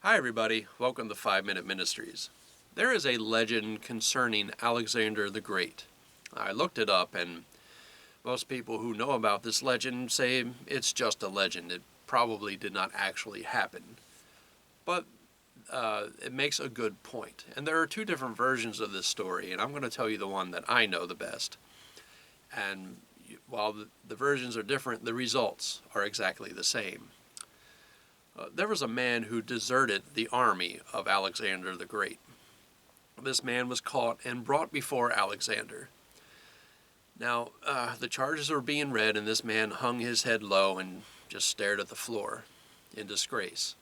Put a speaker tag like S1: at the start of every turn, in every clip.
S1: Hi everybody, welcome to 5 Minute Ministries. There is a legend concerning Alexander the Great. I looked it up, and most people who know about this legend say it's just a legend. It probably did not actually happen. But it makes a good point. And there are two different versions of this story, and I'm going to tell you the one that I know the best. And while the versions are different, the results are exactly the same. There was a man who deserted the army of Alexander the Great. This man was caught and brought before Alexander. Now, the charges were being read, and this man hung his head low and just stared at the floor in disgrace.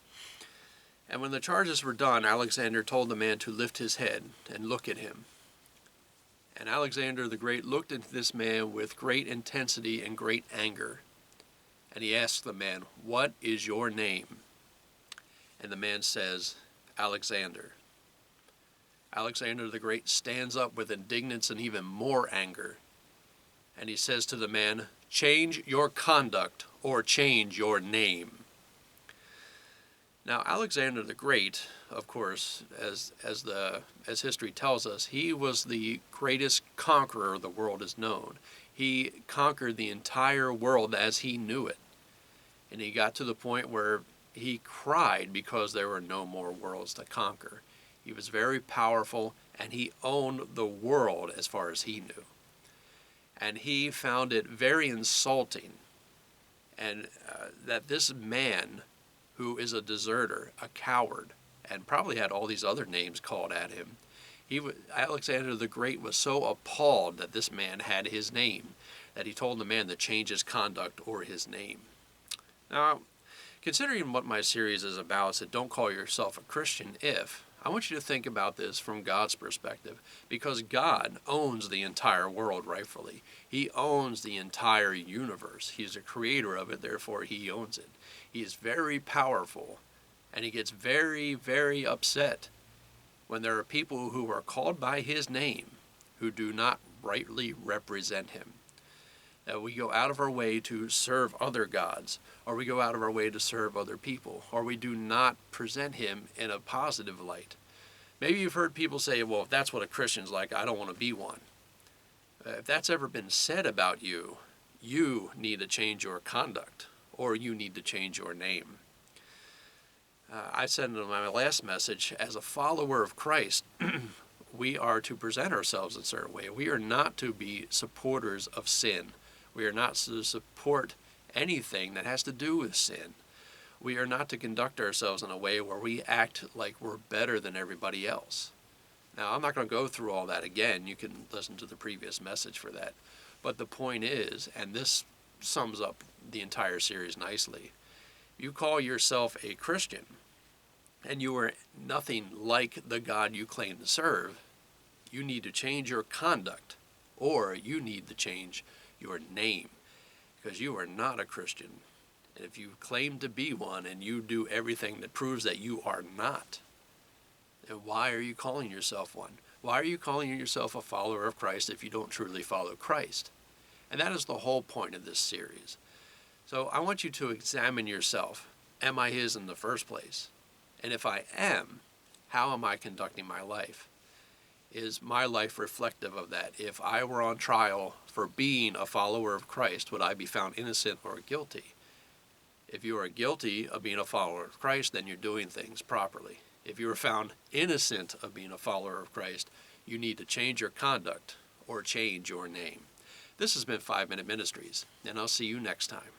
S1: And when the charges were done, Alexander told the man to lift his head and look at him. And Alexander the Great looked into this man with great intensity and great anger. And he asked the man, "What is your name?" And the man says, "Alexander." Alexander the Great stands up with indignance and even more anger. And he says to the man, "Change your conduct or change your name." Now, Alexander the Great, of course, as history tells us, he was the greatest conqueror the world has known. He conquered the entire world as he knew it. And he got to the point where he cried because there were no more worlds to conquer. He was very powerful, and he owned the world as far as he knew. And he found it very insulting and that this man, who is a deserter, a coward, and probably had all these other names called at him, Alexander the Great was so appalled that this man had his name that he told the man to change his conduct or his name. Now, considering what my series is about, so don't call yourself a Christian if, I want you to think about this from God's perspective, because God owns the entire world rightfully. He owns the entire universe. He's the creator of it, therefore he owns it. He is very powerful, and he gets very, very upset when there are people who are called by his name who do not rightly represent him. That we go out of our way to serve other gods, or we go out of our way to serve other people, or we do not present him in a positive light. Maybe you've heard people say, "Well, if that's what a Christian's like, I don't want to be one." If that's ever been said about you, you need to change your conduct, or you need to change your name. I said in my last message, as a follower of Christ, we are to present ourselves in a certain way. We are not to be supporters of sin. We are not to support anything that has to do with sin. We are not to conduct ourselves in a way where we act like we're better than everybody else. Now, I'm not going to go through all that again. You can listen to the previous message for that. But the point is, and this sums up the entire series nicely, you call yourself a Christian, and you are nothing like the God you claim to serve, you need to change your conduct, or you need to change your name, because you are not a Christian. And if you claim to be one and you do everything that proves that you are not, then why are you calling yourself one? Why are you calling yourself a follower of Christ if you don't truly follow Christ? And that is the whole point of this series. So I want you to examine yourself. Am I his in the first place? And if I am, how am I conducting my life? Is my life reflective of that? If I were on trial for being a follower of Christ, would I be found innocent or guilty? If you are guilty of being a follower of Christ, then you're doing things properly. If you are found innocent of being a follower of Christ, you need to change your conduct or change your name. This has been 5 Minute Ministries, and I'll see you next time.